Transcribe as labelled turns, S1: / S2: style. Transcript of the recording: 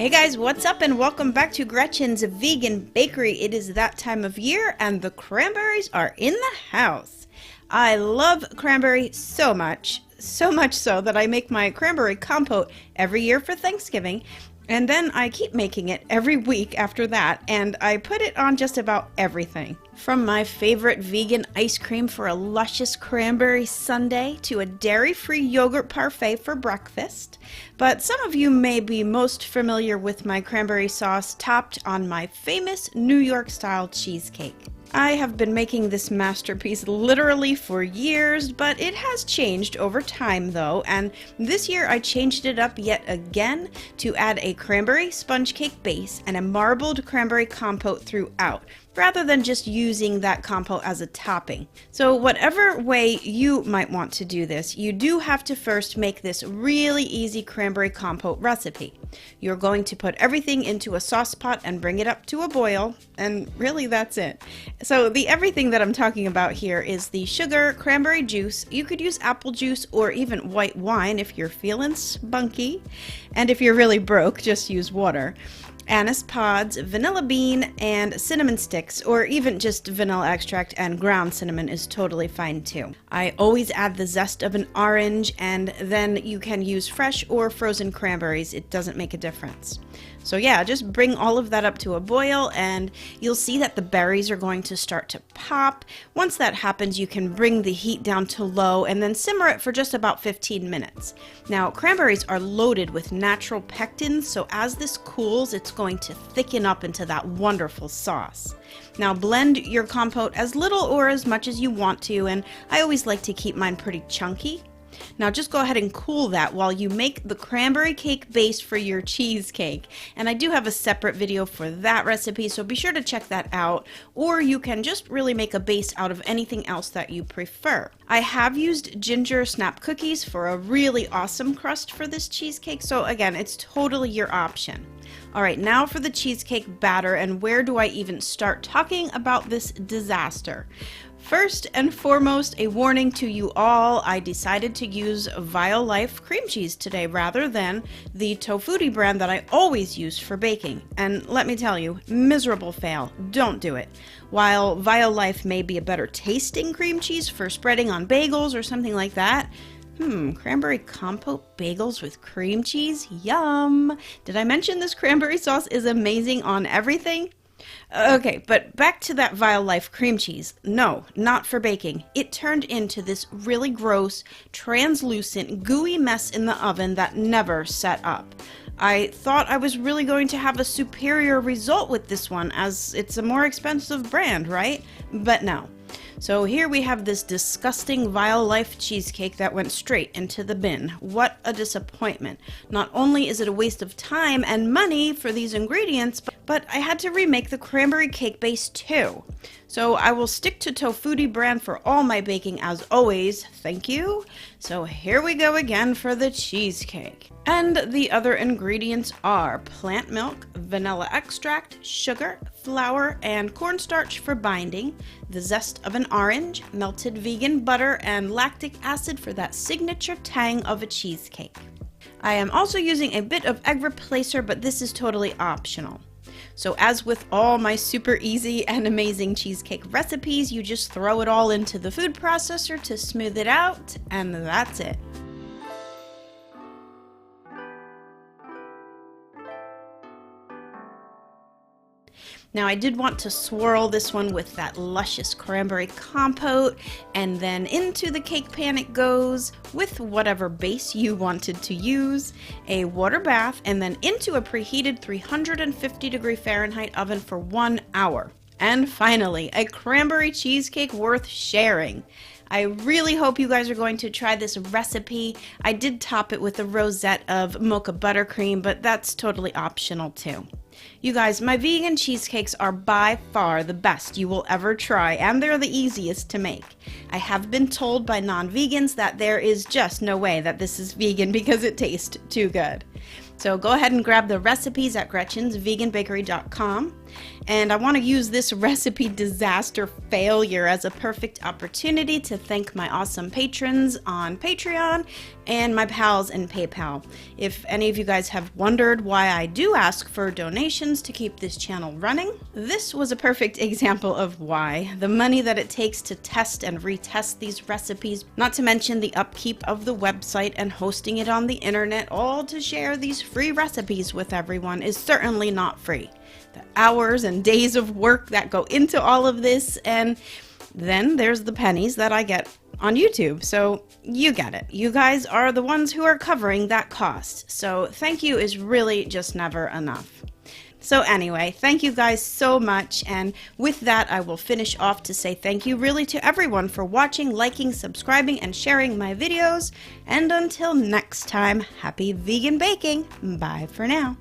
S1: Hey guys, what's up and welcome back to Gretchen's Vegan Bakery. It is that time of year and the cranberries are in the house. I love cranberry so much so that I make my cranberry compote every year for Thanksgiving, and then I keep making it every week after that, and I put it on just about everything. From my favorite vegan ice cream for a luscious cranberry sundae to a dairy-free yogurt parfait for breakfast. But some of you may be most familiar with my cranberry sauce topped on my famous New York-style cheesecake. I have been making this masterpiece literally for years, but it has changed over time though, and this year I changed it up yet again to add a cranberry sponge cake base and a marbled cranberry compote throughout, rather than just using that compote as a topping. So whatever way you might want to do this, you do have to first make this really easy cranberry compote recipe. You're going to put everything into a sauce pot and bring it up to a boil, and really that's it. So the everything that I'm talking about here is the sugar, cranberry juice, you could use apple juice or even white wine if you're feeling spunky, and if you're really broke, just use water. Anise pods, vanilla bean, and cinnamon sticks, or even just vanilla extract and ground cinnamon is totally fine too. I always add the zest of an orange, and then you can use fresh or frozen cranberries. It doesn't make a difference. So yeah, just bring all of that up to a boil and you'll see that the berries are going to start to pop. Once that happens, you can bring the heat down to low and then simmer it for just about 15 minutes. Now, cranberries are loaded with natural pectins, so as this cools, it's going to thicken up into that wonderful sauce. Now, blend your compote as little or as much as you want to, and I always like to keep mine pretty chunky. Now just go ahead and cool that while you make the cranberry cake base for your cheesecake. And I do have a separate video for that recipe, so be sure to check that out. Or you can just really make a base out of anything else that you prefer. I have used ginger snap cookies for a really awesome crust for this cheesecake, so again, it's totally your option. Alright, now for the cheesecake batter, and where do I even start talking about this disaster? First and foremost, a warning to you all, I decided to use Violife cream cheese today rather than the Tofutti brand that I always use for baking. And let me tell you, miserable fail. Don't do it. While Violife may be a better tasting cream cheese for spreading on bagels or something like that, cranberry compote bagels with cream cheese? Yum! Did I mention this cranberry sauce is amazing on everything? Okay, but back to that Violife cream cheese. No, not for baking. It turned into this really gross, translucent, gooey mess in the oven that never set up. I thought I was really going to have a superior result with this one, as it's a more expensive brand, right? But no. So here we have this disgusting Violife cheesecake that went straight into the bin. What a disappointment. Not only is it a waste of time and money for these ingredients, but I had to remake the cranberry cake base too. So I will stick to Tofutti brand for all my baking as always, thank you. So here we go again for the cheesecake. And the other ingredients are plant milk, vanilla extract, sugar, flour, and cornstarch for binding, the zest of an orange, melted vegan butter, and lactic acid for that signature tang of a cheesecake. I am also using a bit of egg replacer, but this is totally optional. So as with all my super easy and amazing cheesecake recipes, you just throw it all into the food processor to smooth it out, and that's it. Now I did want to swirl this one with that luscious cranberry compote, and then into the cake pan it goes with whatever base you wanted to use, a water bath, and then into a preheated 350°F oven for 1 hour. And finally, a cranberry cheesecake worth sharing. I really hope you guys are going to try this recipe. I did top it with a rosette of mocha buttercream, but that's totally optional too. You guys, my vegan cheesecakes are by far the best you will ever try, and they're the easiest to make. I have been told by non-vegans that there is just no way that this is vegan because it tastes too good. So go ahead and grab the recipes at Gretchen'sVeganBakery.com. And I want to use this recipe disaster failure as a perfect opportunity to thank my awesome patrons on Patreon and my pals in PayPal. If any of you guys have wondered why I do ask for donations to keep this channel running, this was a perfect example of why. The money that it takes to test and retest these recipes, not to mention the upkeep of the website and hosting it on the internet, all to share these free recipes with everyone, is certainly not free. The hours and days of work that go into all of this, and then there's the pennies that I get on YouTube. So you get it. You guys are the ones who are covering that cost. So thank you is really just never enough. So anyway, thank you guys so much, and with that I will finish off to say thank you really to everyone for watching, liking, subscribing, and sharing my videos. And until next time, happy vegan baking. Bye for now.